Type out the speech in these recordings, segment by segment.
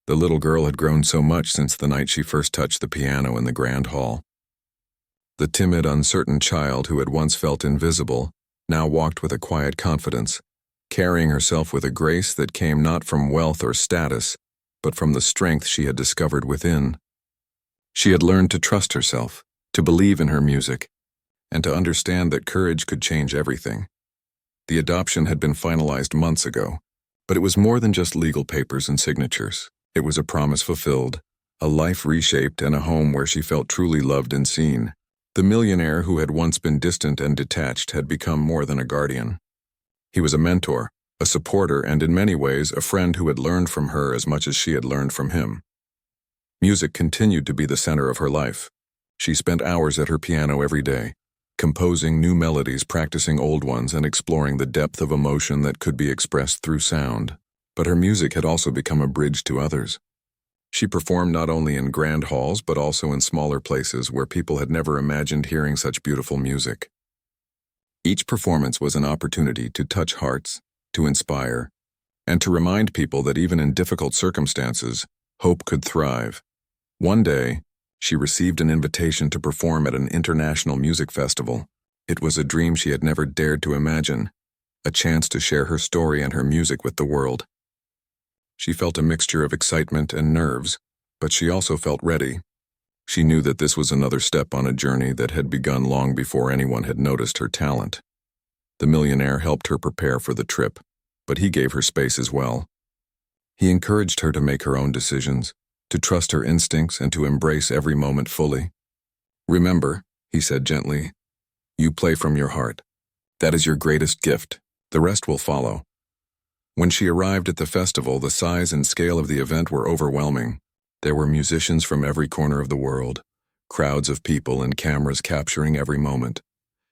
The little girl had grown so much since the night she first touched the piano in the grand hall. The timid, uncertain child who had once felt invisible now walked with a quiet confidence, carrying herself with a grace that came not from wealth or status, but from the strength she had discovered within. She had learned to trust herself, to believe in her music, and to understand that courage could change everything. The adoption had been finalized months ago, but it was more than just legal papers and signatures. It was a promise fulfilled, a life reshaped, and a home where she felt truly loved and seen. The millionaire who had once been distant and detached had become more than a guardian. He was a mentor, a supporter, and in many ways a friend who had learned from her as much as she had learned from him. Music continued to be the center of her life. She spent hours at her piano every day, composing new melodies, practicing old ones, and exploring the depth of emotion that could be expressed through sound. But her music had also become a bridge to others. She performed not only in grand halls but also in smaller places where people had never imagined hearing such beautiful music. Each performance was an opportunity to touch hearts, to inspire, and to remind people that even in difficult circumstances, hope could thrive. One day, she received an invitation to perform at an international music festival. It was a dream she had never dared to imagine, a chance to share her story and her music with the world. She felt a mixture of excitement and nerves, but she also felt ready. She knew that this was another step on a journey that had begun long before anyone had noticed her talent. The millionaire helped her prepare for the trip, but he gave her space as well. He encouraged her to make her own decisions, to trust her instincts, and to embrace every moment fully. "Remember," he said gently, "you play from your heart. That is your greatest gift. The rest will follow." When she arrived at the festival, the size and scale of the event were overwhelming. There were musicians from every corner of the world, crowds of people and cameras capturing every moment.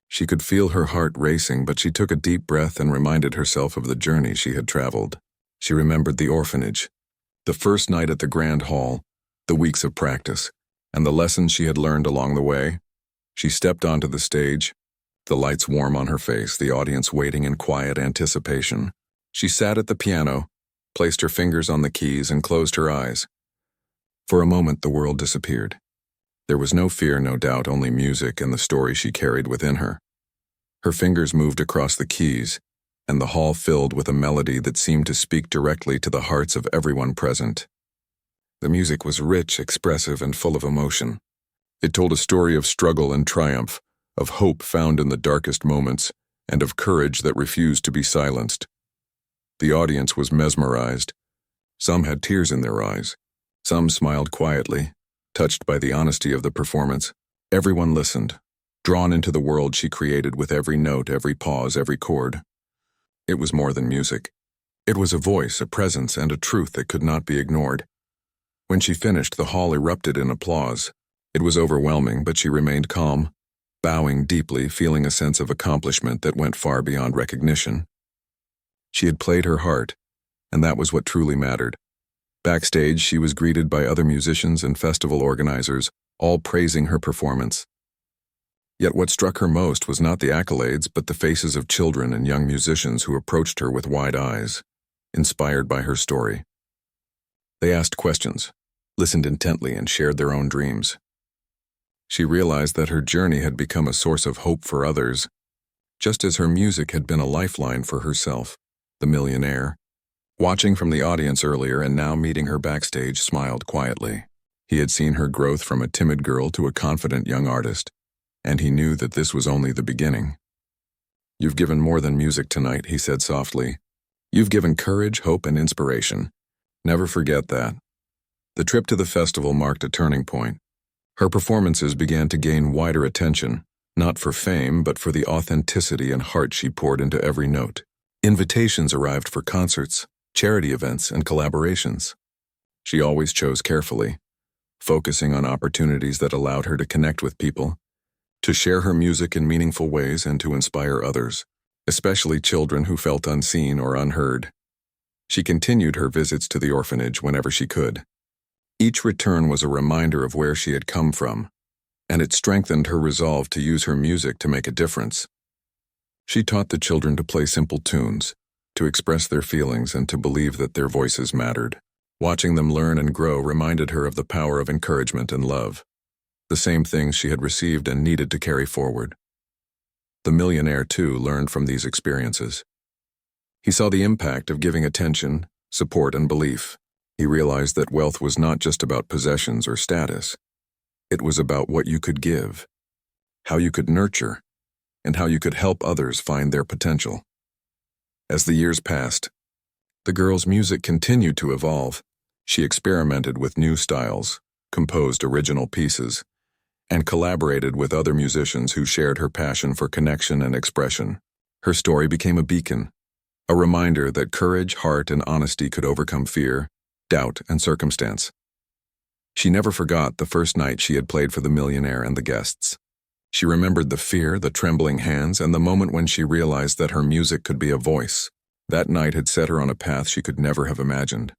She could feel her heart racing, but she took a deep breath and reminded herself of the journey she had traveled. She remembered the orphanage, the first night at the grand hall, the weeks of practice, and the lessons she had learned along the way. She stepped onto the stage, the lights warm on her face, the audience waiting in quiet anticipation. She sat at the piano, placed her fingers on the keys, and closed her eyes. For a moment, the world disappeared. There was no fear, no doubt, only music and the story she carried within her. Her fingers moved across the keys, and the hall filled with a melody that seemed to speak directly to the hearts of everyone present. The music was rich, expressive, and full of emotion. It told a story of struggle and triumph, of hope found in the darkest moments, and of courage that refused to be silenced. The audience was mesmerized. Some had tears in their eyes. Some smiled quietly, touched by the honesty of the performance. Everyone listened, drawn into the world she created with every note, every pause, every chord. It was more than music. It was a voice, a presence, and a truth that could not be ignored. When she finished, the hall erupted in applause. It was overwhelming, but she remained calm, bowing deeply, feeling a sense of accomplishment that went far beyond recognition. She had played her heart, and that was what truly mattered. Backstage, she was greeted by other musicians and festival organizers, all praising her performance. Yet what struck her most was not the accolades, but the faces of children and young musicians who approached her with wide eyes, inspired by her story. They asked questions, listened intently, and shared their own dreams. She realized that her journey had become a source of hope for others, just as her music had been a lifeline for herself. The millionaire, watching from the audience earlier and now meeting her backstage, smiled quietly. He had seen her growth from a timid girl to a confident young artist, and he knew that this was only the beginning. "You've given more than music tonight," he said softly. "You've given courage, hope, and inspiration. Never forget that." The trip to the festival marked a turning point. Her performances began to gain wider attention, not for fame, but for the authenticity and heart she poured into every note. Invitations arrived for concerts, charity events, and collaborations. She always chose carefully, focusing on opportunities that allowed her to connect with people, to share her music in meaningful ways, and to inspire others, especially children who felt unseen or unheard. She continued her visits to the orphanage whenever she could. Each return was a reminder of where she had come from, and it strengthened her resolve to use her music to make a difference. She taught the children to play simple tunes, to express their feelings, and to believe that their voices mattered. Watching them learn and grow reminded her of the power of encouragement and love, the same things she had received and needed to carry forward. The millionaire, too, learned from these experiences. He saw the impact of giving attention, support, and belief. He realized that wealth was not just about possessions or status. It was about what you could give, how you could nurture, and how you could help others find their potential. As the years passed, the girl's music continued to evolve. She experimented with new styles, composed original pieces, and collaborated with other musicians who shared her passion for connection and expression. Her story became a beacon, a reminder that courage, heart, and honesty could overcome fear, doubt, and circumstance. She never forgot the first night she had played for the millionaire and the guests. She remembered the fear, the trembling hands, and the moment when she realized that her music could be a voice. That night had set her on a path she could never have imagined.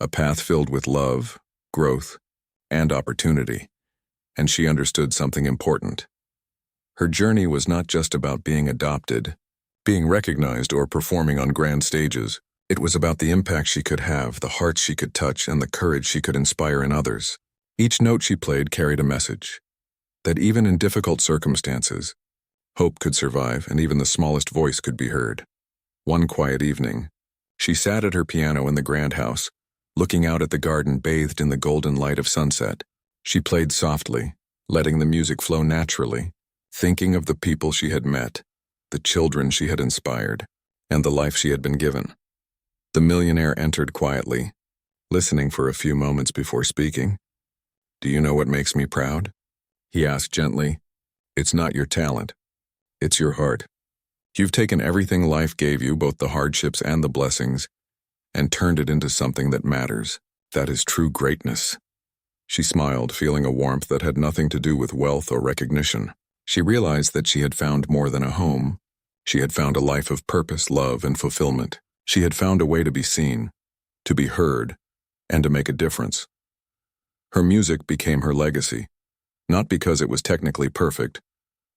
A path filled with love, growth, and opportunity. And she understood something important. Her journey was not just about being adopted, being recognized, or performing on grand stages. It was about the impact she could have, the hearts she could touch, and the courage she could inspire in others. Each note she played carried a message, that even in difficult circumstances, hope could survive and even the smallest voice could be heard. One quiet evening, she sat at her piano in the grand house, looking out at the garden bathed in the golden light of sunset. She played softly, letting the music flow naturally, thinking of the people she had met, the children she had inspired, and the life she had been given. The millionaire entered quietly, listening for a few moments before speaking. "Do you know what makes me proud?" he asked gently. "It's not your talent. It's your heart. You've taken everything life gave you, both the hardships and the blessings, and turned it into something that matters. That is true greatness." She smiled, feeling a warmth that had nothing to do with wealth or recognition. She realized that she had found more than a home. She had found a life of purpose, love, and fulfillment. She had found a way to be seen, to be heard, and to make a difference. Her music became her legacy, not because it was technically perfect,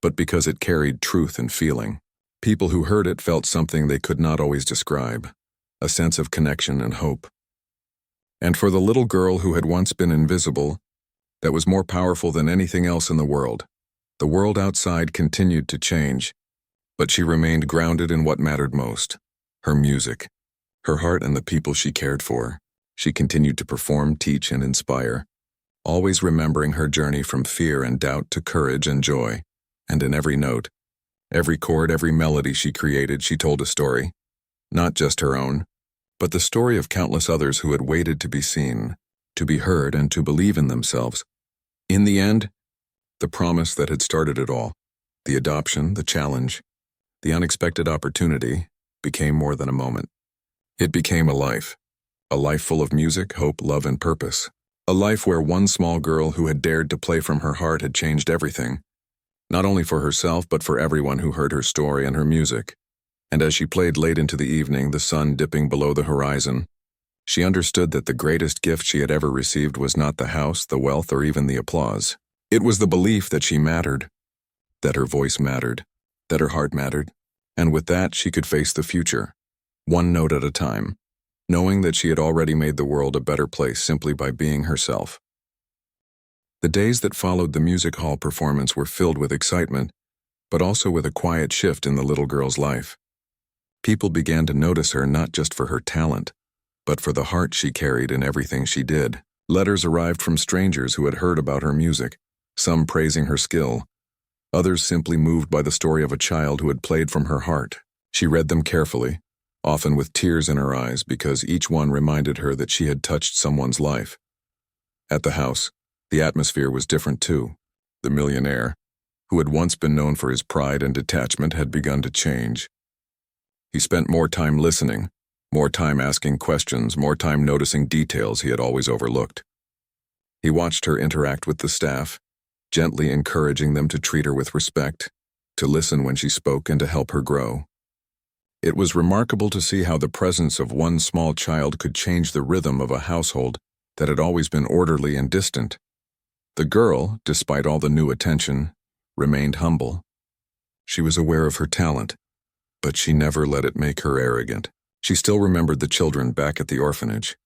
but because it carried truth and feeling. People who heard it felt something they could not always describe, a sense of connection and hope. And for the little girl who had once been invisible, that was more powerful than anything else in the world. The world outside continued to change, but she remained grounded in what mattered most. Her music, her heart, and the people she cared for. She continued to perform, teach, and inspire, always remembering her journey from fear and doubt to courage and joy. And in every note, every chord, every melody she created, she told a story. Not just her own, but the story of countless others who had waited to be seen, to be heard, and to believe in themselves. In the end, the promise that had started it all, the adoption, the challenge, the unexpected opportunity, became more than a moment. It became a life full of music, hope, love, and purpose. A life where one small girl who had dared to play from her heart had changed everything, not only for herself but for everyone who heard her story and her music. And as she played late into the evening, the sun dipping below the horizon, she understood that the greatest gift she had ever received was not the house, the wealth, or even the applause. It was the belief that she mattered, that her voice mattered, that her heart mattered, and with that she could face the future, one note at a time, knowing that she had already made the world a better place simply by being herself. The days that followed the music hall performance were filled with excitement, but also with a quiet shift in the little girl's life. People began to notice her not just for her talent, but for the heart she carried in everything she did. Letters arrived from strangers who had heard about her music, some praising her skill, others simply moved by the story of a child who had played from her heart. She read them carefully, often with tears in her eyes, because each one reminded her that she had touched someone's life. At the house, the atmosphere was different too. The millionaire, who had once been known for his pride and detachment, had begun to change. He spent more time listening, more time asking questions, more time noticing details he had always overlooked. He watched her interact with the staff, gently encouraging them to treat her with respect, to listen when she spoke, and to help her grow. It was remarkable to see how the presence of one small child could change the rhythm of a household that had always been orderly and distant. The girl, despite all the new attention, remained humble. She was aware of her talent, but she never let it make her arrogant. She still remembered the children back at the orphanage,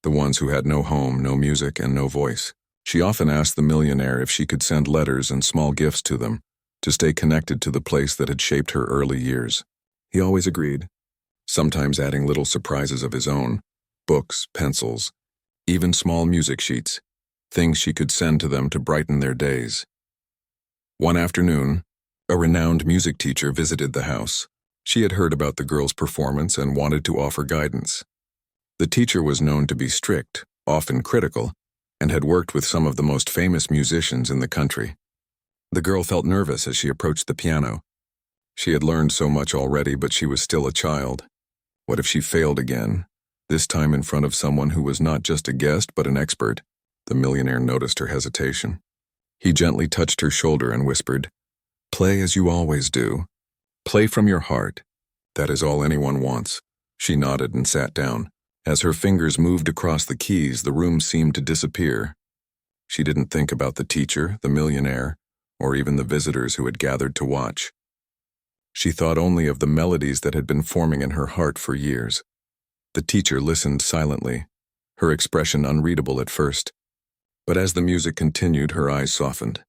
the ones who had no home, no music, and no voice. She often asked the millionaire if she could send letters and small gifts to them, to stay connected to the place that had shaped her early years. He always agreed, sometimes adding little surprises of his own, books, pencils, even small music sheets, things she could send to them to brighten their days. One afternoon, a renowned music teacher visited the house. She had heard about the girl's performance and wanted to offer guidance. The teacher was known to be strict, often critical, and had worked with some of the most famous musicians in the country. The girl felt nervous as she approached the piano. She had learned so much already, but she was still a child. What if she failed again, this time in front of someone who was not just a guest but an expert? The millionaire noticed her hesitation. He gently touched her shoulder and whispered, "Play as you always do. Play from your heart. That is all anyone wants." She nodded and sat down. As her fingers moved across the keys, the room seemed to disappear. She didn't think about the teacher, the millionaire, or even the visitors who had gathered to watch. She thought only of the melodies that had been forming in her heart for years. The teacher listened silently, her expression unreadable at first. But as the music continued, her eyes softened.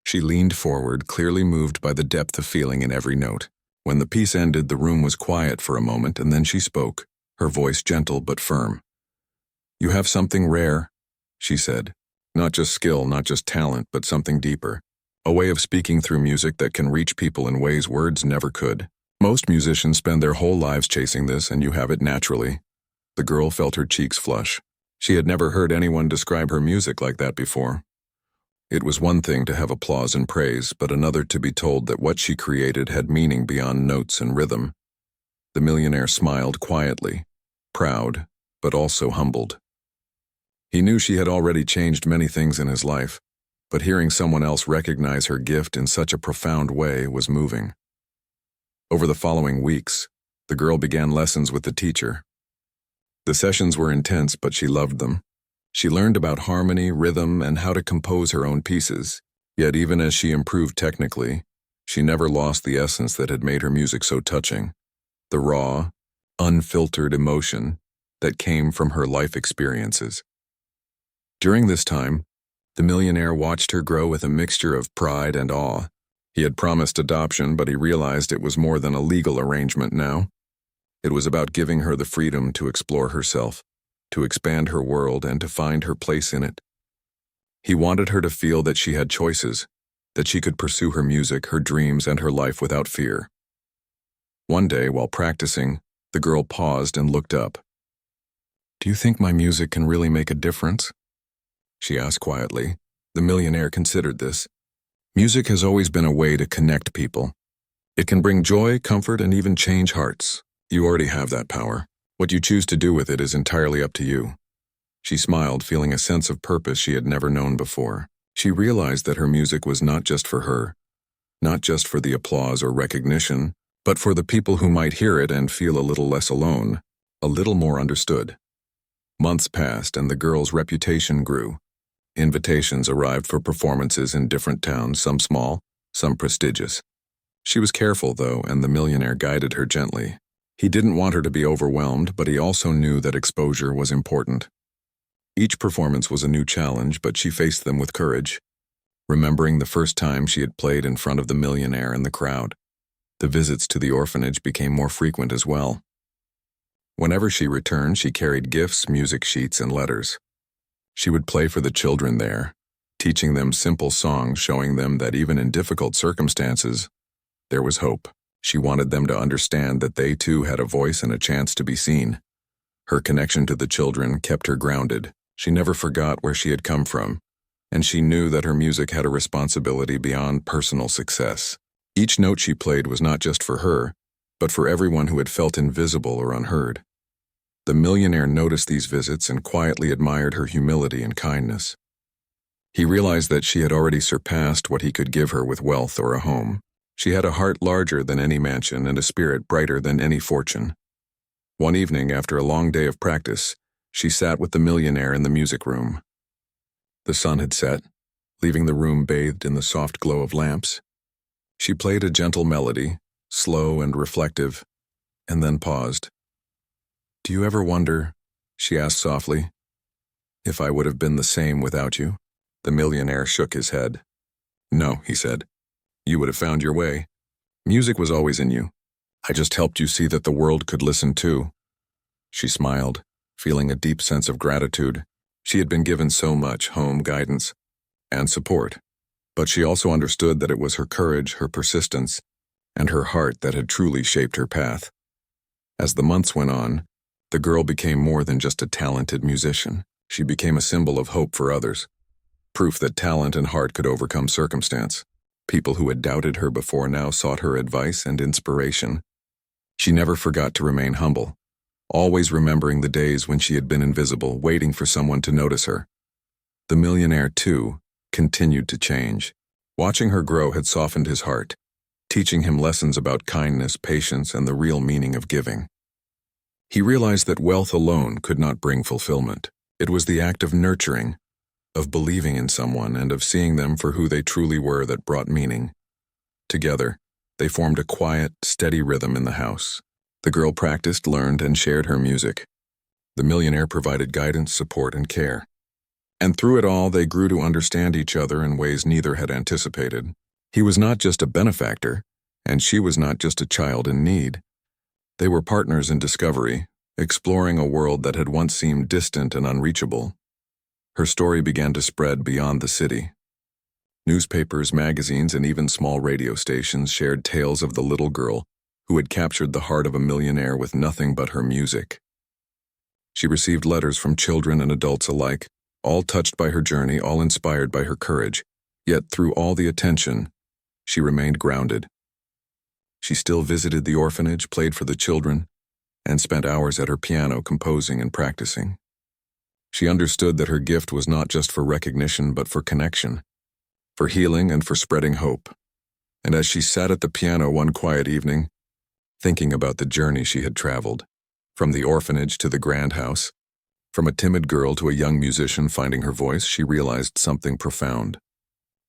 She leaned forward, clearly moved by the depth of feeling in every note. When the piece ended, the room was quiet for a moment, and then she spoke, her voice gentle but firm. "You have something rare," she said. "Not just skill, not just talent, but something deeper. A way of speaking through music that can reach people in ways words never could. Most musicians spend their whole lives chasing this, and you have it naturally." The girl felt her cheeks flush. She had never heard anyone describe her music like that before. It was one thing to have applause and praise, but another to be told that what she created had meaning beyond notes and rhythm. The millionaire smiled quietly, proud, but also humbled. He knew she had already changed many things in his life, but hearing someone else recognize her gift in such a profound way was moving. Over the following weeks, the girl began lessons with the teacher. The sessions were intense, but she loved them. She learned about harmony, rhythm, and how to compose her own pieces. Yet even as she improved technically, she never lost the essence that had made her music so touching. The raw, unfiltered emotion that came from her life experiences. During this time, the millionaire watched her grow with a mixture of pride and awe. He had promised adoption, but he realized it was more than a legal arrangement now. It was about giving her the freedom to explore herself, to expand her world, and to find her place in it. He wanted her to feel that she had choices, that she could pursue her music, her dreams, and her life without fear. One day, while practicing, the girl paused and looked up. "Do you think my music can really make a difference?" she asked quietly. The millionaire considered this. "Music has always been a way to connect people. It can bring joy, comfort, and even change hearts. You already have that power. What you choose to do with it is entirely up to you." She smiled, feeling a sense of purpose she had never known before. She realized that her music was not just for her, not just for the applause or recognition, but for the people who might hear it and feel a little less alone, a little more understood. Months passed, and the girl's reputation grew. Invitations arrived for performances in different towns, some small, some prestigious. She was careful, though, and the millionaire guided her gently. He didn't want her to be overwhelmed, but he also knew that exposure was important. Each performance was a new challenge, but she faced them with courage, remembering the first time she had played in front of the millionaire and the crowd. The visits to the orphanage became more frequent as well. Whenever she returned, she carried gifts, music sheets, and letters. She would play for the children there, teaching them simple songs, showing them that even in difficult circumstances, there was hope. She wanted them to understand that they too had a voice and a chance to be seen. Her connection to the children kept her grounded. She never forgot where she had come from, and she knew that her music had a responsibility beyond personal success. Each note she played was not just for her, but for everyone who had felt invisible or unheard. The millionaire noticed these visits and quietly admired her humility and kindness. He realized that she had already surpassed what he could give her with wealth or a home. She had a heart larger than any mansion and a spirit brighter than any fortune. One evening, after a long day of practice, she sat with the millionaire in the music room. The sun had set, leaving the room bathed in the soft glow of lamps. She played a gentle melody, slow and reflective, and then paused. "Do you ever wonder," she asked softly, If I would have been the same without you? The millionaire shook his head. No, he said. You would have found your way. Music was always in you. I just helped you see that the world could listen too. She smiled, feeling a deep sense of gratitude. She had been given so much home guidance and support, but she also understood that it was her courage, her persistence, and her heart that had truly shaped her path. As the months went on, the girl became more than just a talented musician. She became a symbol of hope for others, proof that talent and heart could overcome circumstance. People who had doubted her before now sought her advice and inspiration. She never forgot to remain humble, always remembering the days when she had been invisible, waiting for someone to notice her. The millionaire, too, continued to change. Watching her grow had softened his heart, teaching him lessons about kindness, patience, and the real meaning of giving. He realized that wealth alone could not bring fulfillment. It was the act of nurturing, of believing in someone, and of seeing them for who they truly were that brought meaning. Together, they formed a quiet, steady rhythm in the house. The girl practiced, learned, and shared her music. The millionaire provided guidance, support, and care. And through it all, they grew to understand each other in ways neither had anticipated. He was not just a benefactor, and she was not just a child in need. They were partners in discovery, exploring a world that had once seemed distant and unreachable. Her story began to spread beyond the city. Newspapers, magazines, and even small radio stations shared tales of the little girl who had captured the heart of a millionaire with nothing but her music. She received letters from children and adults alike, all touched by her journey, all inspired by her courage. Yet through all the attention, she remained grounded. She still visited the orphanage, played for the children, and spent hours at her piano composing and practicing. She understood that her gift was not just for recognition but for connection, for healing and for spreading hope. And as she sat at the piano one quiet evening, thinking about the journey she had traveled, from the orphanage to the grand house, from a timid girl to a young musician finding her voice, she realized something profound.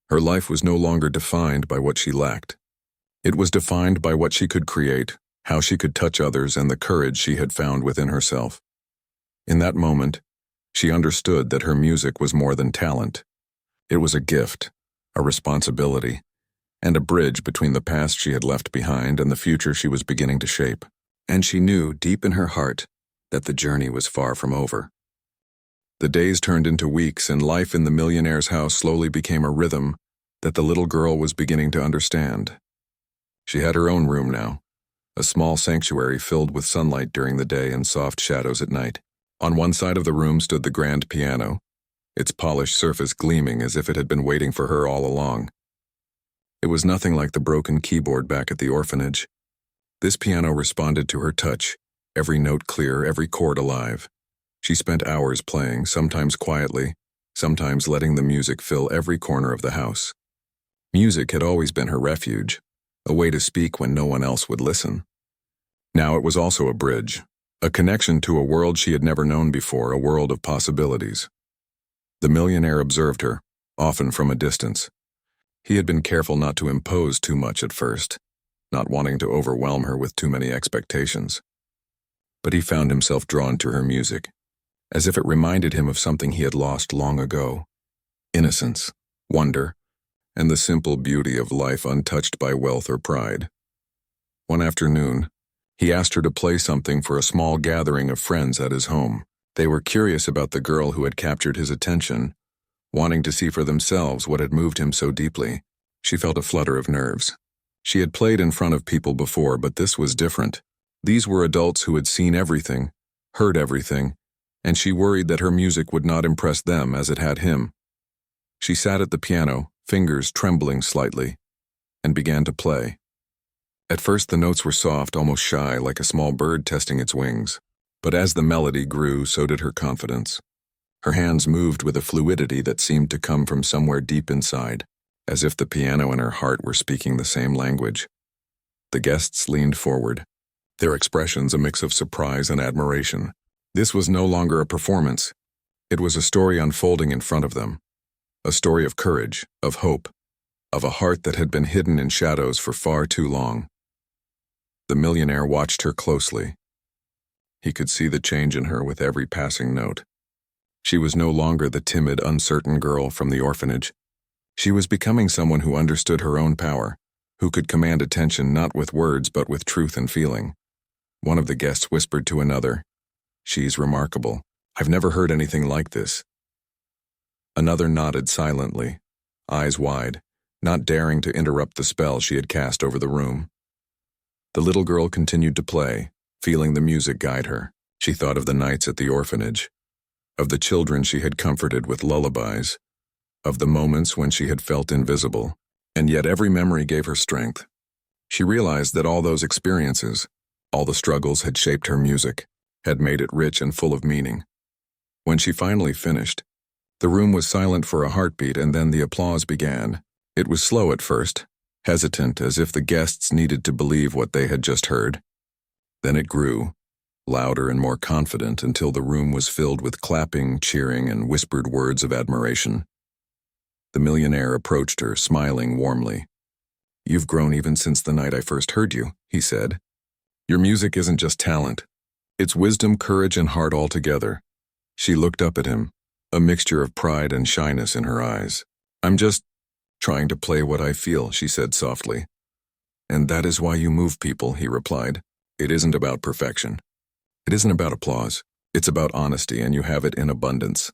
Her life was no longer defined by what she lacked. It was defined by what she could create, how she could touch others, and the courage she had found within herself. In that moment, she understood that her music was more than talent. It was a gift, a responsibility, and a bridge between the past she had left behind and the future she was beginning to shape. And she knew, deep in her heart, that the journey was far from over. The days turned into weeks, and life in the millionaire's house slowly became a rhythm that the little girl was beginning to understand. She had her own room now, a small sanctuary filled with sunlight during the day and soft shadows at night. On one side of the room stood the grand piano, its polished surface gleaming as if it had been waiting for her all along. It was nothing like the broken keyboard back at the orphanage. This piano responded to her touch, every note clear, every chord alive. She spent hours playing, sometimes quietly, sometimes letting the music fill every corner of the house. Music had always been her refuge, a way to speak when no one else would listen. Now it was also a bridge, a connection to a world she had never known before, a world of possibilities. The millionaire observed her, often from a distance. He had been careful not to impose too much at first, not wanting to overwhelm her with too many expectations. But he found himself drawn to her music, as if it reminded him of something he had lost long ago: innocence, wonder, and the simple beauty of life untouched by wealth or pride. One afternoon, he asked her to play something for a small gathering of friends at his home. They were curious about the girl who had captured his attention, wanting to see for themselves what had moved him so deeply. She felt a flutter of nerves. She had played in front of people before, but this was different. These were adults who had seen everything, heard everything, and she worried that her music would not impress them as it had him. She sat at the piano, fingers trembling slightly, and began to play. At first the notes were soft, almost shy, like a small bird testing its wings. But as the melody grew, so did her confidence. Her hands moved with a fluidity that seemed to come from somewhere deep inside, as if the piano and her heart were speaking the same language. The guests leaned forward, their expressions a mix of surprise and admiration. This was no longer a performance. It was a story unfolding in front of them. A story of courage, of hope, of a heart that had been hidden in shadows for far too long. The millionaire watched her closely. He could see the change in her with every passing note. She was no longer the timid, uncertain girl from the orphanage. She was becoming someone who understood her own power, who could command attention not with words but with truth and feeling. One of the guests whispered to another, "She's remarkable. I've never heard anything like this." Another nodded silently, eyes wide, not daring to interrupt the spell she had cast over the room. The little girl continued to play, feeling the music guide her. She thought of the nights at the orphanage, of the children she had comforted with lullabies, of the moments when she had felt invisible, and yet every memory gave her strength. She realized that all those experiences, all the struggles had shaped her music, had made it rich and full of meaning. When she finally finished, the room was silent for a heartbeat, and then the applause began. It was slow at first, hesitant, as if the guests needed to believe what they had just heard. Then it grew, louder and more confident, until the room was filled with clapping, cheering, and whispered words of admiration. The millionaire approached her, smiling warmly. "You've grown even since the night I first heard you," he said. "Your music isn't just talent. It's wisdom, courage, and heart all together." She looked up at him, a mixture of pride and shyness in her eyes. "I'm just trying to play what I feel," she said softly. "And that is why you move people," he replied. "It isn't about perfection. It isn't about applause. It's about honesty, and you have it in abundance."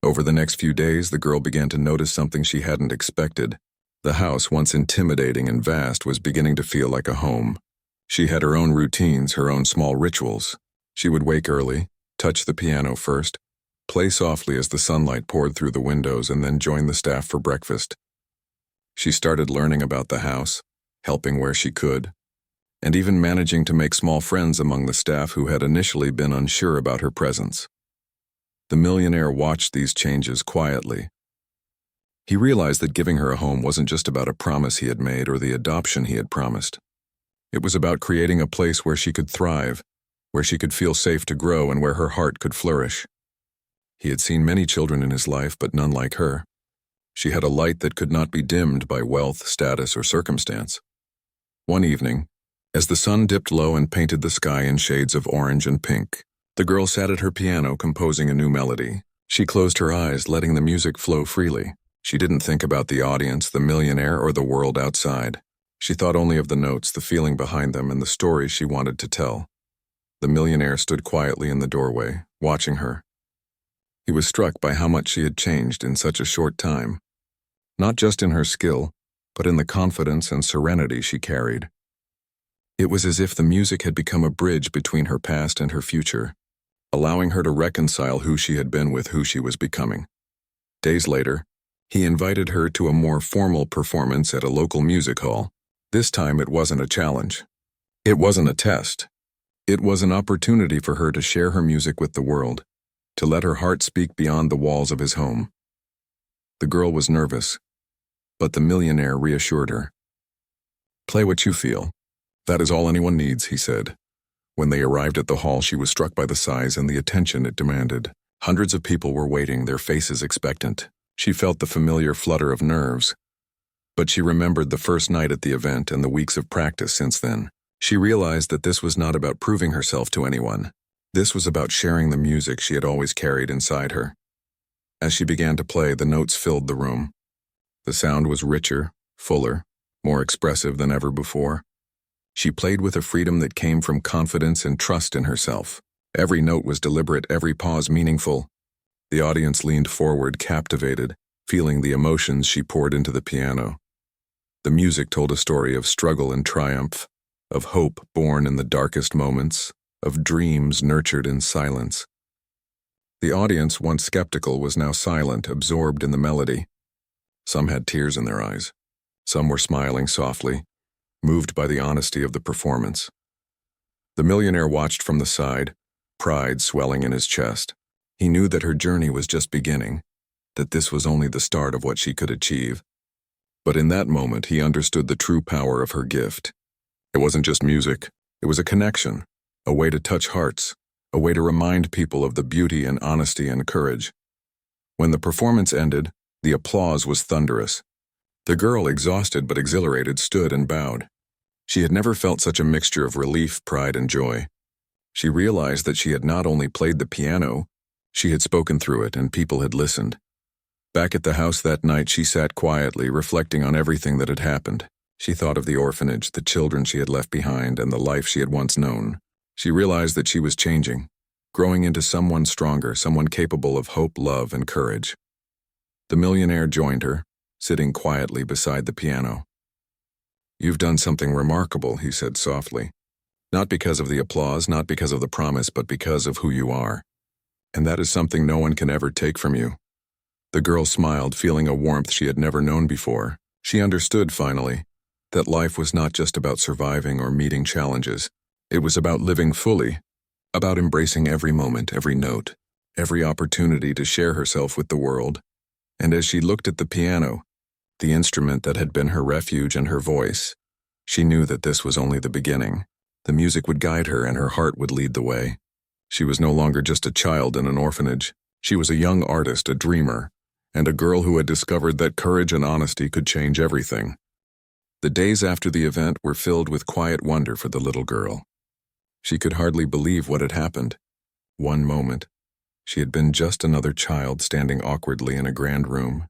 Over the next few days, the girl began to notice something she hadn't expected. The house, once intimidating and vast, was beginning to feel like a home. She had her own routines, her own small rituals. She would wake early, touch the piano first, play softly as the sunlight poured through the windows, and then join the staff for breakfast. She started learning about the house, helping where she could, and even managing to make small friends among the staff who had initially been unsure about her presence. The millionaire watched these changes quietly. He realized that giving her a home wasn't just about a promise he had made or the adoption he had promised. It was about creating a place where she could thrive, where she could feel safe to grow, and where her heart could flourish. He had seen many children in his life, but none like her. She had a light that could not be dimmed by wealth, status, or circumstance. One evening, as the sun dipped low and painted the sky in shades of orange and pink, the girl sat at her piano composing a new melody. She closed her eyes, letting the music flow freely. She didn't think about the audience, the millionaire, or the world outside. She thought only of the notes, the feeling behind them, and the stories she wanted to tell. The millionaire stood quietly in the doorway, watching her. He was struck by how much she had changed in such a short time, not just in her skill, but in the confidence and serenity she carried. It was as if the music had become a bridge between her past and her future, allowing her to reconcile who she had been with who she was becoming. Days later, he invited her to a more formal performance at a local music hall. This time it wasn't a challenge. It wasn't a test. It was an opportunity for her to share her music with the world, to let her heart speak beyond the walls of his home. The girl was nervous, but the millionaire reassured her. "Play what you feel. That is all anyone needs," he said. When they arrived at the hall, she was struck by the size and the attention it demanded. Hundreds of people were waiting, their faces expectant. She felt the familiar flutter of nerves, but she remembered the first night at the event and the weeks of practice since then. She realized that this was not about proving herself to anyone. This was about sharing the music she had always carried inside her. As she began to play, the notes filled the room. The sound was richer, fuller, more expressive than ever before. She played with a freedom that came from confidence and trust in herself. Every note was deliberate, every pause meaningful. The audience leaned forward, captivated, feeling the emotions she poured into the piano. The music told a story of struggle and triumph, of hope born in the darkest moments, of dreams nurtured in silence. The audience, once skeptical, was now silent, absorbed in the melody. Some had tears in their eyes. Some were smiling softly, moved by the honesty of the performance. The millionaire watched from the side, pride swelling in his chest. He knew that her journey was just beginning, that this was only the start of what she could achieve. But in that moment, he understood the true power of her gift. It wasn't just music. It was a connection, a way to touch hearts, a way to remind people of the beauty and honesty and courage. When the performance ended, the applause was thunderous. The girl, exhausted but exhilarated, stood and bowed. She had never felt such a mixture of relief, pride, and joy. She realized that she had not only played the piano, She had spoken through it, and people had listened. Back at the house that night, she sat quietly, reflecting on everything that had happened. She thought of the orphanage, the children she had left behind, and the life she had once known. She realized that she was changing, growing into someone stronger, someone capable of hope, love, and courage. The millionaire joined her, sitting quietly beside the piano. "You've done something remarkable," he said softly. "Not because of the applause, not because of the promise, but because of who you are. And that is something no one can ever take from you." The girl smiled, feeling a warmth she had never known before. She understood, finally, that life was not just about surviving or meeting challenges. It was about living fully, about embracing every moment, every note, every opportunity to share herself with the world. And as she looked at the piano, the instrument that had been her refuge and her voice, she knew that this was only the beginning. The music would guide her and her heart would lead the way. She was no longer just a child in an orphanage. She was a young artist, a dreamer, and a girl who had discovered that courage and honesty could change everything. The days after the event were filled with quiet wonder for the little girl. She could hardly believe what had happened. One moment, she had been just another child standing awkwardly in a grand room.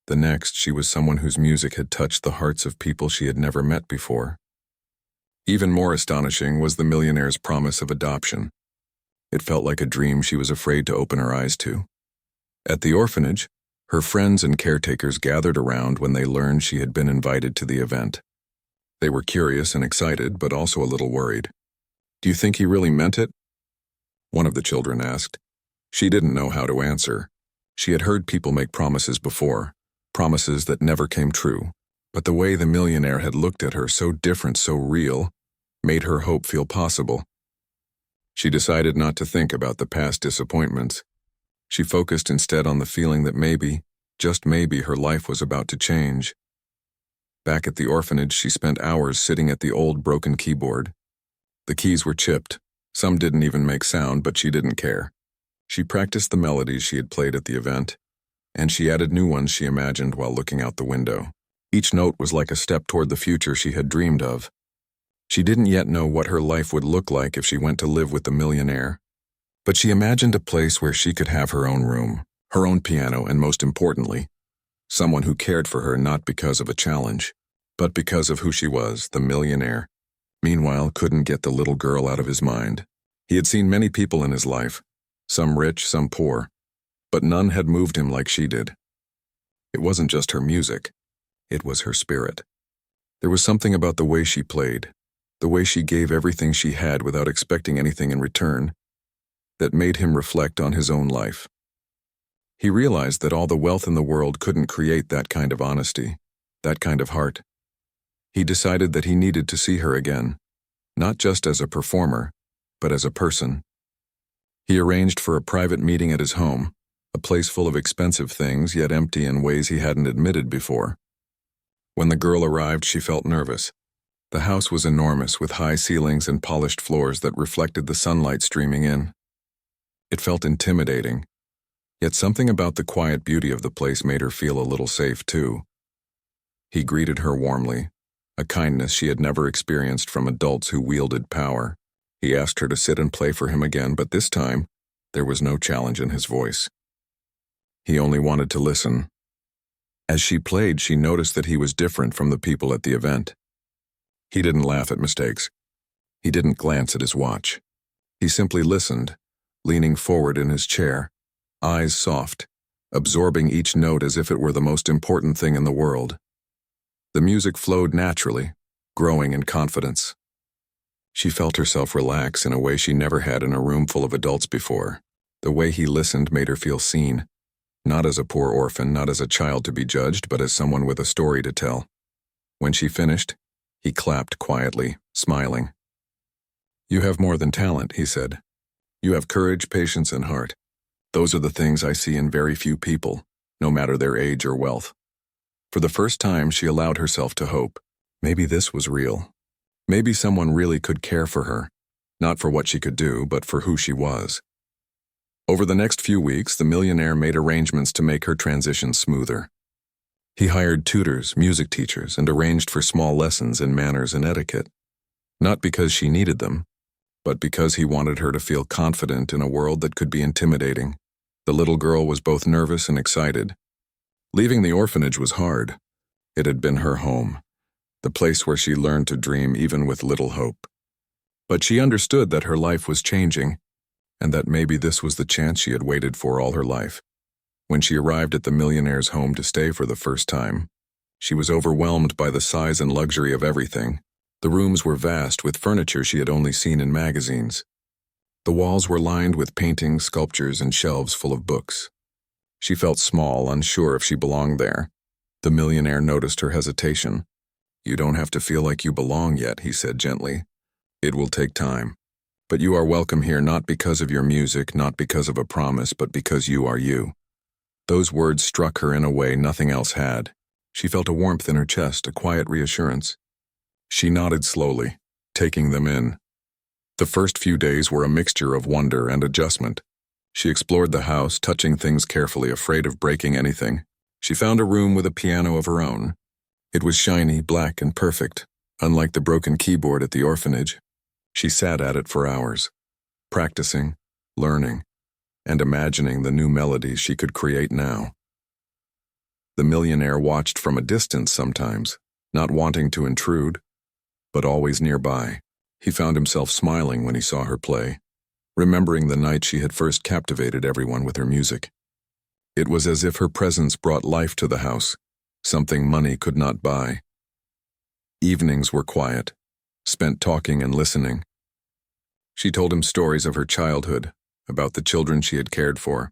The next, she was someone whose music had touched the hearts of people she had never met before. Even more astonishing was the millionaire's promise of adoption. It felt like a dream she was afraid to open her eyes to. At the orphanage, her friends and caretakers gathered around when they learned she had been invited to the event. They were curious and excited, but also a little worried. "Do you think he really meant it?" one of the children asked. She didn't know how to answer. She had heard people make promises before, promises that never came true, but the way the millionaire had looked at her, so different, so real, made her hope feel possible. She decided not to think about the past disappointments. She focused instead on the feeling that maybe, just maybe, her life was about to change. Back at the orphanage, she spent hours sitting at the old broken keyboard. The keys were chipped. Some didn't even make sound, but she didn't care. She practiced the melodies she had played at the event, and she added new ones she imagined while looking out the window. Each note was like a step toward the future she had dreamed of. She didn't yet know what her life would look like if she went to live with the millionaire, but she imagined a place where she could have her own room, her own piano, and most importantly, someone who cared for her not because of a challenge, but because of who she was, the millionaire. Meanwhile, couldn't get the little girl out of his mind. He had seen many people in his life, some rich, some poor, but none had moved him like she did. It wasn't just her music, it was her spirit. There was something about the way she played, the way she gave everything she had without expecting anything in return, that made him reflect on his own life. He realized that all the wealth in the world couldn't create that kind of honesty, that kind of heart. He decided that he needed to see her again, not just as a performer, but as a person. He arranged for a private meeting at his home, a place full of expensive things, yet empty in ways he hadn't admitted before. When the girl arrived, she felt nervous. The house was enormous, with high ceilings and polished floors that reflected the sunlight streaming in. It felt intimidating, yet something about the quiet beauty of the place made her feel a little safe, too. He greeted her warmly, a kindness she had never experienced from adults who wielded power. He asked her to sit and play for him again, but this time, there was no challenge in his voice. He only wanted to listen. As she played, she noticed that he was different from the people at the event. He didn't laugh at mistakes. He didn't glance at his watch. He simply listened, leaning forward in his chair, eyes soft, absorbing each note as if it were the most important thing in the world. The music flowed naturally, growing in confidence. She felt herself relax in a way she never had in a room full of adults before. The way he listened made her feel seen, not as a poor orphan, not as a child to be judged, but as someone with a story to tell. When she finished, he clapped quietly, smiling. "You have more than talent," he said. "You have courage, patience, and heart. Those are the things I see in very few people, no matter their age or wealth." For the first time, she allowed herself to hope. Maybe this was real. Maybe someone really could care for her, not for what she could do, but for who she was. Over the next few weeks, the millionaire made arrangements to make her transition smoother. He hired tutors, music teachers, and arranged for small lessons in manners and etiquette. Not because she needed them, but because he wanted her to feel confident in a world that could be intimidating. The little girl was both nervous and excited. Leaving the orphanage was hard. It had been her home, the place where she learned to dream even with little hope. But she understood that her life was changing, and that maybe this was the chance she had waited for all her life. When she arrived at the millionaire's home to stay for the first time, she was overwhelmed by the size and luxury of everything. The rooms were vast with furniture she had only seen in magazines. The walls were lined with paintings, sculptures, and shelves full of books. She felt small, unsure if she belonged there. The millionaire noticed her hesitation. "You don't have to feel like you belong yet," he said gently. "It will take time. But you are welcome here not because of your music, not because of a promise, but because you are you." Those words struck her in a way nothing else had. She felt a warmth in her chest, a quiet reassurance. She nodded slowly, taking them in. The first few days were a mixture of wonder and adjustment. She explored the house, touching things carefully, afraid of breaking anything. She found a room with a piano of her own. It was shiny, black, and perfect, unlike the broken keyboard at the orphanage. She sat at it for hours, practicing, learning, and imagining the new melodies she could create now. The millionaire watched from a distance sometimes, not wanting to intrude, but always nearby. He found himself smiling when he saw her play, remembering the night she had first captivated everyone with her music. It was as if her presence brought life to the house, something money could not buy. Evenings were quiet, spent talking and listening. She told him stories of her childhood, about the children she had cared for,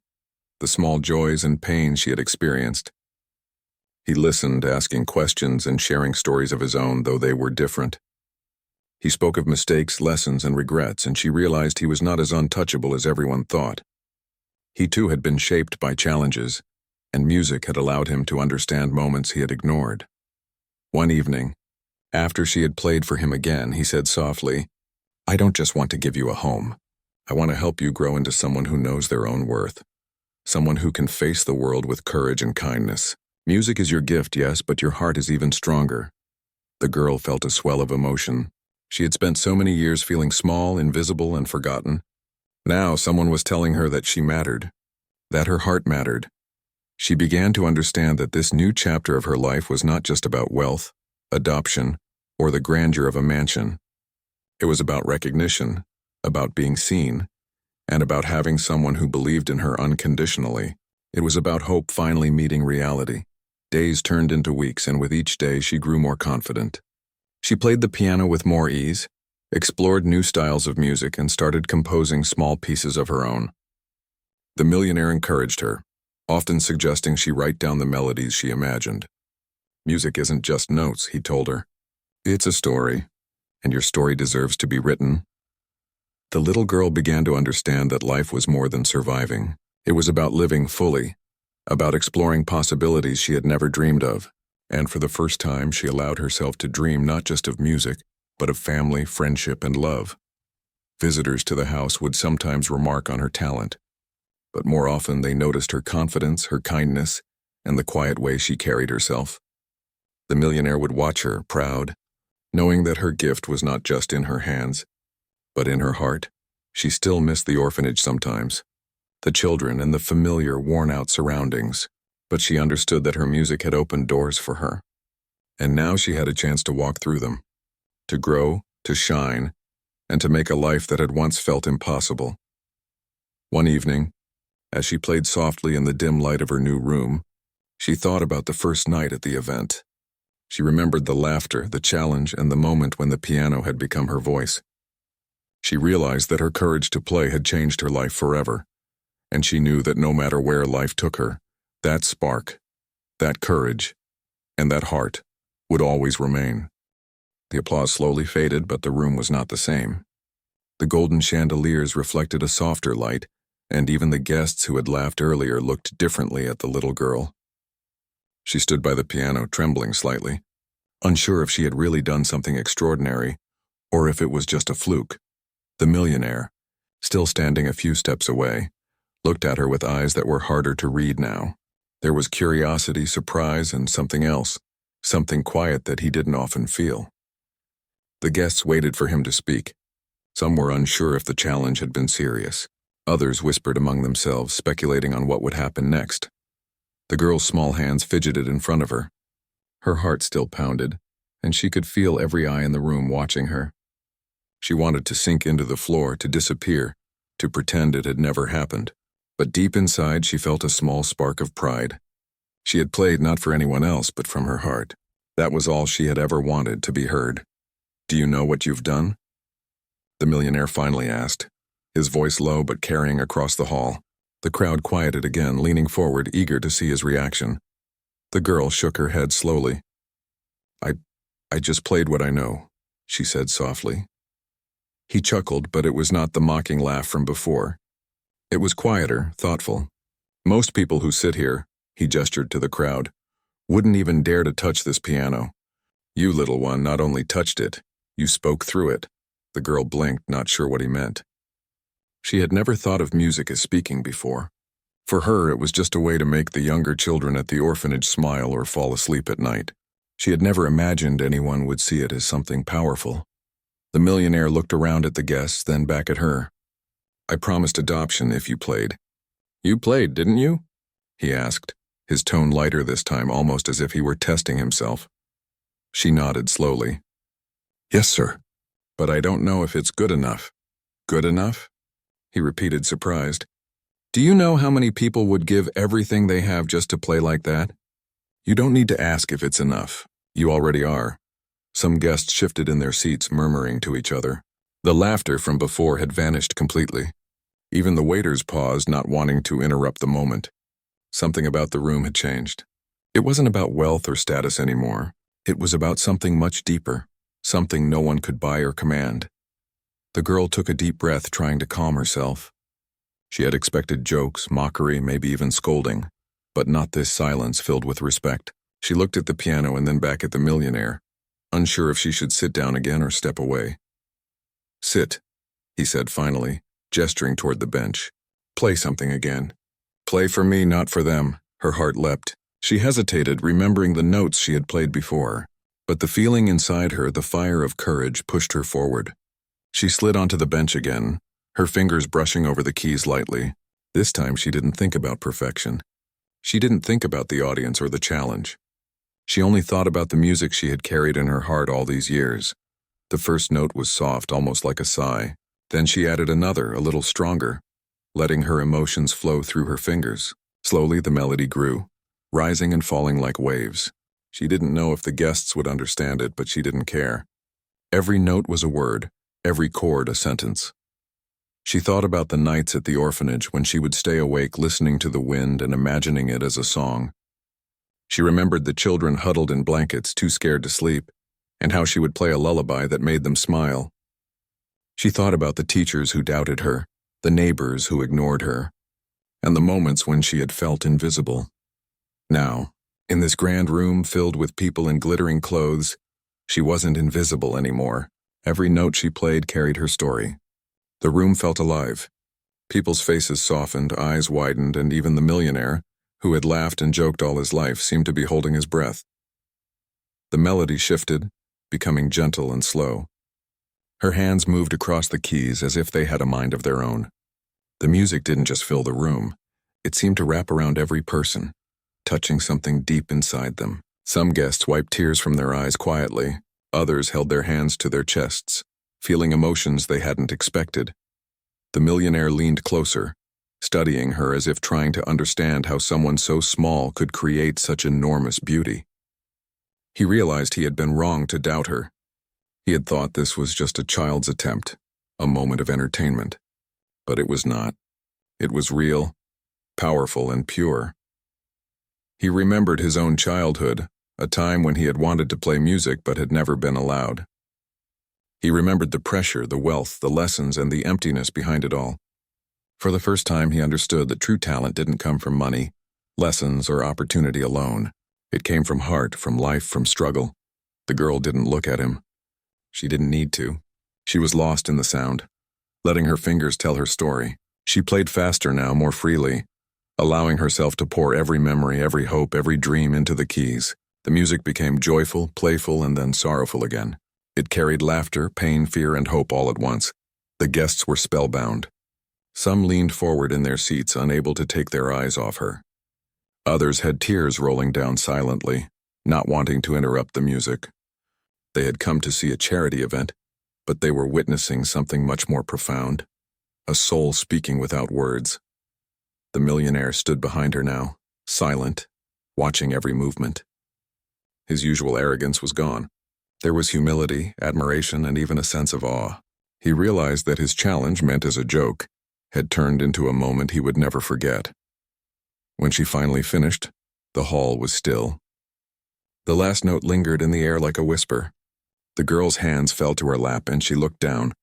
the small joys and pains she had experienced. He listened, asking questions and sharing stories of his own, though they were different. He spoke of mistakes, lessons, and regrets, and she realized he was not as untouchable as everyone thought. He too had been shaped by challenges, and music had allowed him to understand moments he had ignored. One evening, after she had played for him again, he said softly, "I don't just want to give you a home. I want to help you grow into someone who knows their own worth, someone who can face the world with courage and kindness. Music is your gift, yes, but your heart is even stronger." The girl felt a swell of emotion. She had spent so many years feeling small, invisible, and forgotten. Now someone was telling her that she mattered, that her heart mattered. She began to understand that this new chapter of her life was not just about wealth, adoption, or the grandeur of a mansion. It was about recognition, about being seen, and about having someone who believed in her unconditionally. It was about hope finally meeting reality. Days turned into weeks, and with each day she grew more confident. She played the piano with more ease, explored new styles of music, and started composing small pieces of her own. The millionaire encouraged her, often suggesting she write down the melodies she imagined. "Music isn't just notes," he told her. "It's a story, and your story deserves to be written." The little girl began to understand that life was more than surviving. It was about living fully, about exploring possibilities she had never dreamed of, and for the first time she allowed herself to dream not just of music, but of family, friendship, and love. Visitors to the house would sometimes remark on her talent, but more often they noticed her confidence, her kindness, and the quiet way she carried herself. The millionaire would watch her, proud, knowing that her gift was not just in her hands, but in her heart. She still missed the orphanage sometimes, the children and the familiar, worn-out surroundings, but she understood that her music had opened doors for her. And now she had a chance to walk through them, to grow, to shine, and to make a life that had once felt impossible. One evening, as she played softly in the dim light of her new room, she thought about the first night at the event. She remembered the laughter, the challenge, and the moment when the piano had become her voice. She realized that her courage to play had changed her life forever, and she knew that no matter where life took her, that spark, that courage, and that heart would always remain. The applause slowly faded, but the room was not the same. The golden chandeliers reflected a softer light, and even the guests who had laughed earlier looked differently at the little girl. She stood by the piano, trembling slightly, unsure if she had really done something extraordinary, or if it was just a fluke. The millionaire, still standing a few steps away, looked at her with eyes that were harder to read now. There was curiosity, surprise, and something else, something quiet that he didn't often feel. The guests waited for him to speak. Some were unsure if the challenge had been serious. Others whispered among themselves, speculating on what would happen next. The girl's small hands fidgeted in front of her. Her heart still pounded, and she could feel every eye in the room watching her. She wanted to sink into the floor, to disappear, to pretend it had never happened. But deep inside, she felt a small spark of pride. She had played not for anyone else, but from her heart. That was all she had ever wanted, to be heard. "Do you know what you've done?" The millionaire finally asked, his voice low but carrying across the hall. The crowd quieted again, leaning forward, eager to see his reaction. The girl shook her head slowly. I just played what I know," she said softly. He chuckled, but it was not the mocking laugh from before. It was quieter, thoughtful. "Most people who sit here," he gestured to the crowd, "wouldn't even dare to touch this piano. You, little one, not only touched it, you spoke through it." The girl blinked, not sure what he meant. She had never thought of music as speaking before. For her, it was just a way to make the younger children at the orphanage smile or fall asleep at night. She had never imagined anyone would see it as something powerful. The millionaire looked around at the guests, then back at her. "I promised adoption if you played." "You played, didn't you?" he asked, his tone lighter this time, almost as if he were testing himself. She nodded slowly. "Yes, sir. But I don't know if it's good enough." "Good enough?" he repeated, surprised. "Do you know how many people would give everything they have just to play like that? You don't need to ask if it's enough. You already are." Some guests shifted in their seats, murmuring to each other. The laughter from before had vanished completely. Even the waiters paused, not wanting to interrupt the moment. Something about the room had changed. It wasn't about wealth or status anymore. It was about something much deeper, something no one could buy or command. The girl took a deep breath, trying to calm herself. She had expected jokes, mockery, maybe even scolding, but not this silence filled with respect. She looked at the piano and then back at the millionaire, unsure if she should sit down again or step away. "Sit," he said finally, gesturing toward the bench. "Play something again." "Play for me, not for them." Her heart leapt. She hesitated, remembering the notes she had played before. But the feeling inside her, the fire of courage, pushed her forward. She slid onto the bench again, her fingers brushing over the keys lightly. This time she didn't think about perfection. She didn't think about the audience or the challenge. She only thought about the music she had carried in her heart all these years. The first note was soft, almost like a sigh. Then she added another, a little stronger, letting her emotions flow through her fingers. Slowly the melody grew, rising and falling like waves. She didn't know if the guests would understand it, but she didn't care. Every note was a word, every chord a sentence. She thought about the nights at the orphanage when she would stay awake listening to the wind and imagining it as a song. She remembered the children huddled in blankets, too scared to sleep, and how she would play a lullaby that made them smile. She thought about the teachers who doubted her, the neighbors who ignored her, and the moments when she had felt invisible. Now, in this grand room filled with people in glittering clothes, she wasn't invisible anymore. Every note she played carried her story. The room felt alive. People's faces softened, eyes widened, and even the millionaire, who had laughed and joked all his life, seemed to be holding his breath. The melody shifted, becoming gentle and slow. Her hands moved across the keys as if they had a mind of their own. The music didn't just fill the room. It seemed to wrap around every person, touching something deep inside them. Some guests wiped tears from their eyes quietly. Others held their hands to their chests, feeling emotions they hadn't expected. The millionaire leaned closer, studying her as if trying to understand how someone so small could create such enormous beauty. He realized he had been wrong to doubt her. He had thought this was just a child's attempt, a moment of entertainment. But it was not. It was real, powerful, and pure. He remembered his own childhood, a time when he had wanted to play music but had never been allowed. He remembered the pressure, the wealth, the lessons, and the emptiness behind it all. For the first time, he understood that true talent didn't come from money, lessons, or opportunity alone. It came from heart, from life, from struggle. The girl didn't look at him. She didn't need to. She was lost in the sound, letting her fingers tell her story. She played faster now, more freely, allowing herself to pour every memory, every hope, every dream into the keys. The music became joyful, playful, and then sorrowful again. It carried laughter, pain, fear, and hope all at once. The guests were spellbound. Some leaned forward in their seats, unable to take their eyes off her. Others had tears rolling down silently, not wanting to interrupt the music. They had come to see a charity event, but they were witnessing something much more profound, a soul speaking without words. The millionaire stood behind her now, silent, watching every movement. His usual arrogance was gone. There was humility, admiration, and even a sense of awe. He realized that his challenge, meant as a joke, had turned into a moment he would never forget. When she finally finished, the hall was still. The last note lingered in the air like a whisper. The girl's hands fell to her lap and she looked down,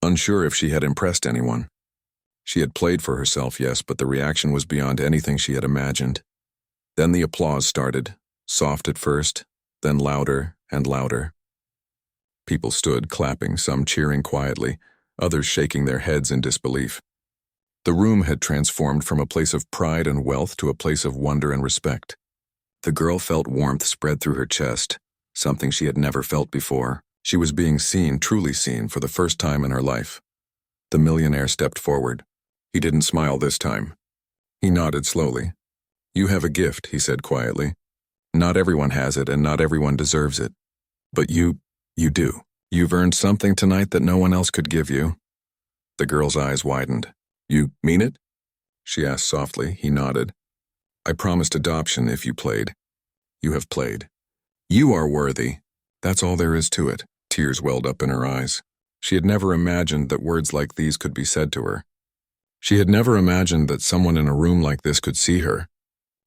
unsure if she had impressed anyone. She had played for herself, yes, but the reaction was beyond anything she had imagined. Then the applause started, soft at first, then louder and louder. People stood, clapping, some cheering quietly, others shaking their heads in disbelief. The room had transformed from a place of pride and wealth to a place of wonder and respect. The girl felt warmth spread through her chest, something she had never felt before. She was being seen, truly seen, for the first time in her life. The millionaire stepped forward. He didn't smile this time. He nodded slowly. "You have a gift," he said quietly. "Not everyone has it, and not everyone deserves it. But you do. You've earned something tonight that no one else could give you." The girl's eyes widened. "You mean it?" she asked softly. He nodded. "I promised adoption if you played. You have played. You are worthy. That's all there is to it." Tears welled up in her eyes. She had never imagined that words like these could be said to her. She had never imagined that someone in a room like this could see her,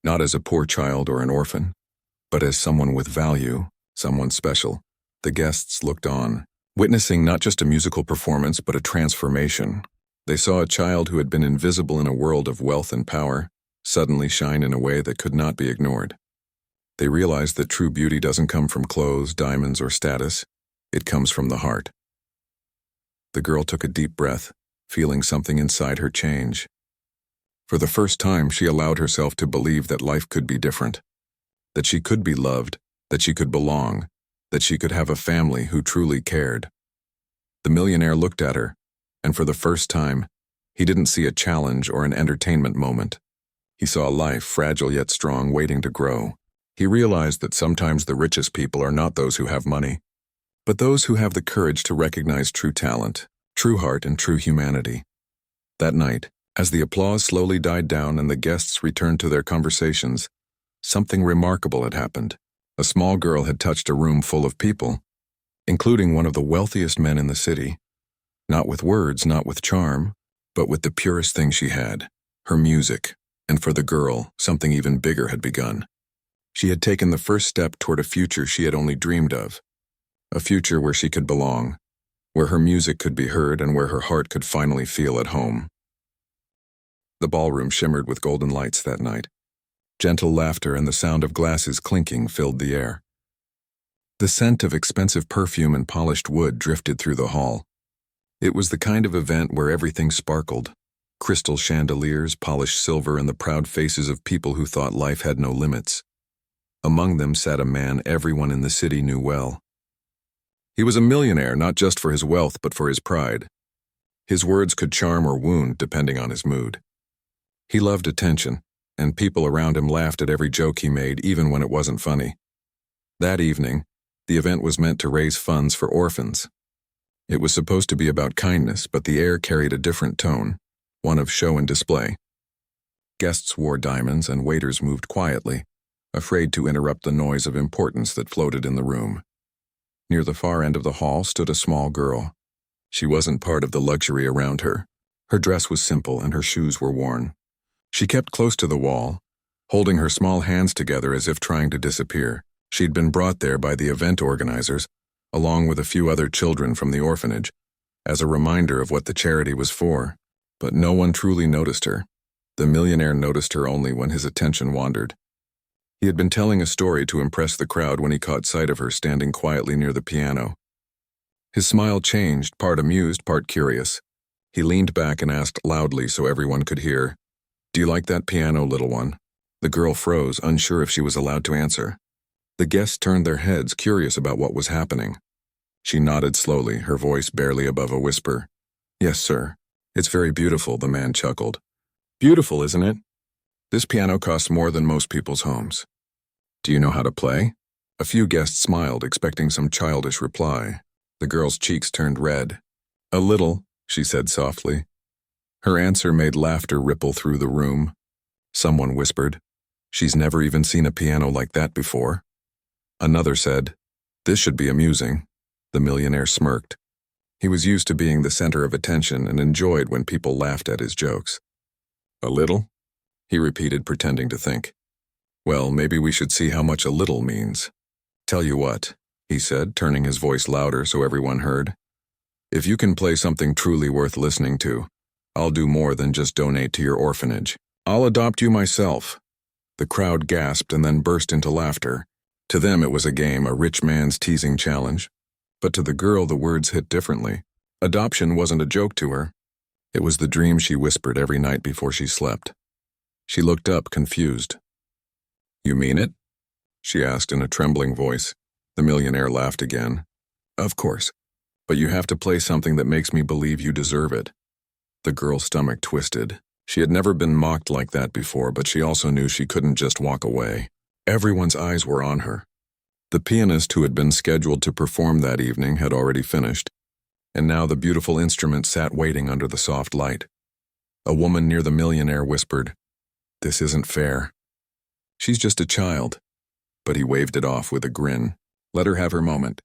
not as a poor child or an orphan, but as someone with value, someone special. The guests looked on, witnessing not just a musical performance but a transformation. They saw a child who had been invisible in a world of wealth and power suddenly shine in a way that could not be ignored. They realized that true beauty doesn't come from clothes, diamonds, or status. It comes from the heart. The girl took a deep breath, feeling something inside her change. For the first time, she allowed herself to believe that life could be different, that she could be loved, that she could belong, that she could have a family who truly cared. The millionaire looked at her, and for the first time, he didn't see a challenge or an entertainment moment. He saw a life, fragile yet strong, waiting to grow. He realized that sometimes the richest people are not those who have money, but those who have the courage to recognize true talent, true heart, and true humanity. That night, as the applause slowly died down and the guests returned to their conversations, something remarkable had happened. A small girl had touched a room full of people, including one of the wealthiest men in the city. Not with words, not with charm, but with the purest thing she had, her music. And for the girl, something even bigger had begun. She had taken the first step toward a future she had only dreamed of. A future where she could belong, where her music could be heard, and where her heart could finally feel at home. The ballroom shimmered with golden lights that night. Gentle laughter and the sound of glasses clinking filled the air. The scent of expensive perfume and polished wood drifted through the hall. It was the kind of event where everything sparkled. Crystal chandeliers, polished silver, and the proud faces of people who thought life had no limits. Among them sat a man everyone in the city knew well. He was a millionaire, not just for his wealth but for his pride. His words could charm or wound depending on his mood. He loved attention, and people around him laughed at every joke he made, even when it wasn't funny. That evening, the event was meant to raise funds for orphans. It was supposed to be about kindness, but the air carried a different tone, one of show and display. Guests wore diamonds and waiters moved quietly, afraid to interrupt the noise of importance that floated in the room. Near the far end of the hall stood a small girl. She wasn't part of the luxury around her. Her dress was simple and her shoes were worn. She kept close to the wall, holding her small hands together as if trying to disappear. She'd been brought there by the event organizers, along with a few other children from the orphanage, as a reminder of what the charity was for. But no one truly noticed her. The millionaire noticed her only when his attention wandered. He had been telling a story to impress the crowd when he caught sight of her standing quietly near the piano. His smile changed, part amused, part curious. He leaned back and asked loudly so everyone could hear, "Do you like that piano, little one?" The girl froze, unsure if she was allowed to answer. The guests turned their heads, curious about what was happening. She nodded slowly, her voice barely above a whisper. "Yes, sir. It's very beautiful, the man chuckled. Beautiful, isn't it? This piano costs more than most people's homes. Do you know how to play? A few guests smiled, expecting some childish reply. The girl's cheeks turned red. A little, she said softly. Her answer made laughter ripple through the room. Someone whispered, "She's never even seen a piano like that before." Another said, "This should be amusing." The millionaire smirked. He was used to being the center of attention and enjoyed when people laughed at his jokes. "A little?" he repeated, pretending to think. "Well, maybe we should see how much a little means. Tell you what," he said, turning his voice louder so everyone heard. "If you can play something truly worth listening to, I'll do more than just donate to your orphanage. I'll adopt you myself." The crowd gasped and then burst into laughter. To them it was a game, a rich man's teasing challenge. But to the girl the words hit differently. Adoption wasn't a joke to her. It was the dream she whispered every night before she slept. She looked up, confused. "You mean it?" she asked in a trembling voice. The millionaire laughed again. "Of course. But you have to play something that makes me believe you deserve it." The girl's stomach twisted. She had never been mocked like that before, but she also knew she couldn't just walk away. Everyone's eyes were on her. The pianist who had been scheduled to perform that evening had already finished, and now the beautiful instrument sat waiting under the soft light. A woman near the millionaire whispered, "This isn't fair. She's just a child." But he waved it off with a grin. "Let her have her moment.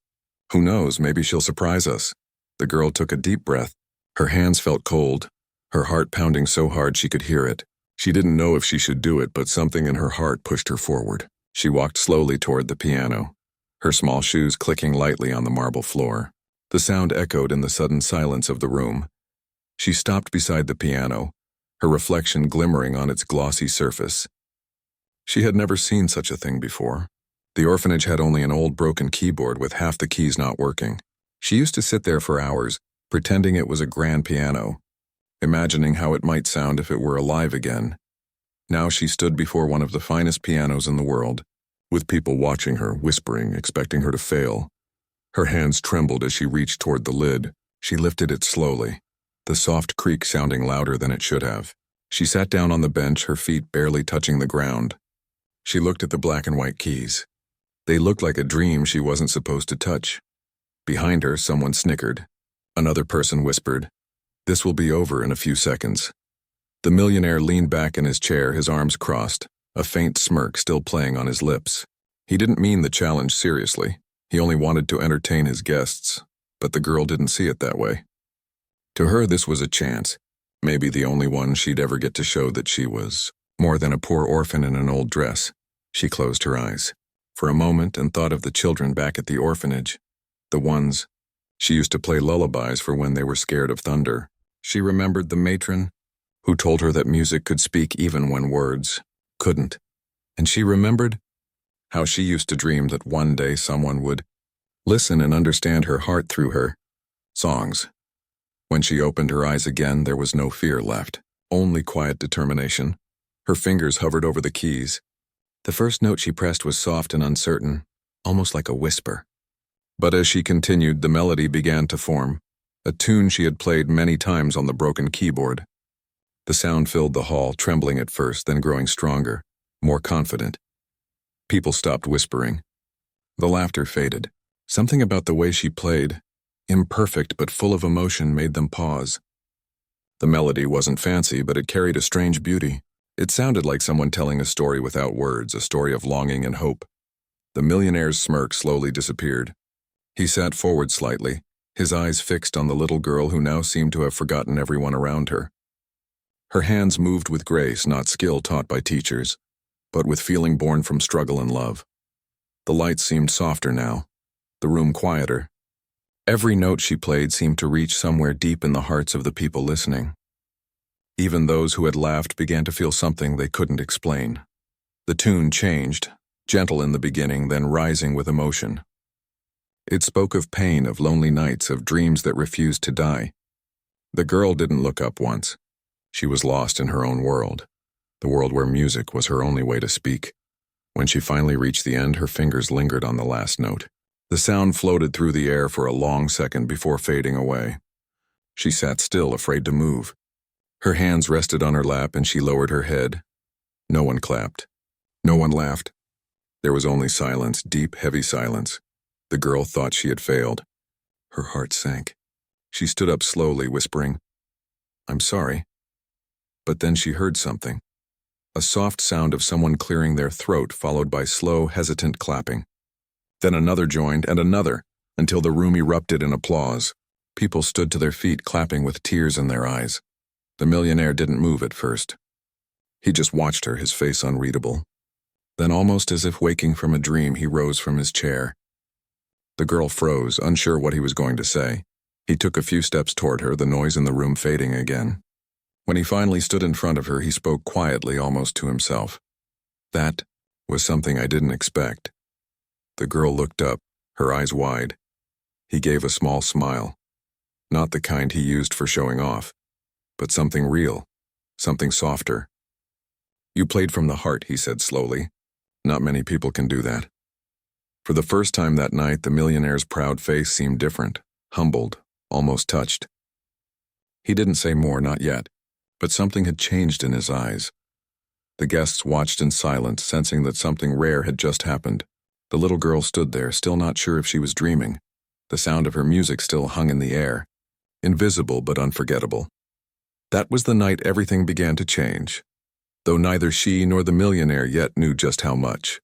Who knows, maybe she'll surprise us." The girl took a deep breath. Her hands felt cold, her heart pounding so hard she could hear it. She didn't know if she should do it, but something in her heart pushed her forward. She walked slowly toward the piano, her small shoes clicking lightly on the marble floor. The sound echoed in the sudden silence of the room. She stopped beside the piano, her reflection glimmering on its glossy surface. She had never seen such a thing before. The orphanage had only an old broken keyboard with half the keys not working. She used to sit there for hours, pretending it was a grand piano, imagining how it might sound if it were alive again. Now she stood before one of the finest pianos in the world, with people watching her, whispering, expecting her to fail. Her hands trembled as she reached toward the lid. She lifted it slowly, the soft creak sounding louder than it should have. She sat down on the bench, her feet barely touching the ground. She looked at the black and white keys. They looked like a dream she wasn't supposed to touch. Behind her, someone snickered. Another person whispered, "This will be over in a few seconds." The millionaire leaned back in his chair, his arms crossed, a faint smirk still playing on his lips. He didn't mean the challenge seriously. He only wanted to entertain his guests, but the girl didn't see it that way. To her, this was a chance, maybe the only one she'd ever get to show that she was more than a poor orphan in an old dress. She closed her eyes for a moment and thought of the children back at the orphanage, the ones she used to play lullabies for when they were scared of thunder. She remembered the matron who told her that music could speak even when words couldn't. And she remembered how she used to dream that one day someone would listen and understand her heart through her songs. When she opened her eyes again, there was no fear left, only quiet determination. Her fingers hovered over the keys. The first note she pressed was soft and uncertain, almost like a whisper. But as she continued, the melody began to form, a tune she had played many times on the broken keyboard. The sound filled the hall, trembling at first, then growing stronger, more confident. People stopped whispering. The laughter faded. Something about the way she played, imperfect but full of emotion, made them pause. The melody wasn't fancy, but it carried a strange beauty. It sounded like someone telling a story without words, a story of longing and hope. The millionaire's smirk slowly disappeared. He sat forward slightly, his eyes fixed on the little girl who now seemed to have forgotten everyone around her. Her hands moved with grace, not skill taught by teachers, but with feeling born from struggle and love. The lights seemed softer now, the room quieter. Every note she played seemed to reach somewhere deep in the hearts of the people listening. Even those who had laughed began to feel something they couldn't explain. The tune changed, gentle in the beginning, then rising with emotion. It spoke of pain, of lonely nights, of dreams that refused to die. The girl didn't look up once. She was lost in her own world, the world where music was her only way to speak. When she finally reached the end, her fingers lingered on the last note. The sound floated through the air for a long second before fading away. She sat still, afraid to move. Her hands rested on her lap and she lowered her head. No one clapped. No one laughed. There was only silence, deep, heavy silence. The girl thought she had failed. Her heart sank. She stood up slowly, whispering, "I'm sorry." But then she heard something. A soft sound of someone clearing their throat, followed by slow, hesitant clapping. Then another joined, and another, until the room erupted in applause. People stood to their feet, clapping with tears in their eyes. The millionaire didn't move at first. He just watched her, his face unreadable. Then, almost as if waking from a dream, he rose from his chair. The girl froze, unsure what he was going to say. He took a few steps toward her, the noise in the room fading again. When he finally stood in front of her, he spoke quietly, almost to himself. "That was something I didn't expect." The girl looked up, her eyes wide. He gave a small smile. Not the kind he used for showing off, but something real, something softer. "You played from the heart," he said slowly. "Not many people can do that." For the first time that night, the millionaire's proud face seemed different, humbled, almost touched. He didn't say more, not yet, but something had changed in his eyes. The guests watched in silence, sensing that something rare had just happened. The little girl stood there, still not sure if she was dreaming. The sound of her music still hung in the air, invisible but unforgettable. That was the night everything began to change, though neither she nor the millionaire yet knew just how much.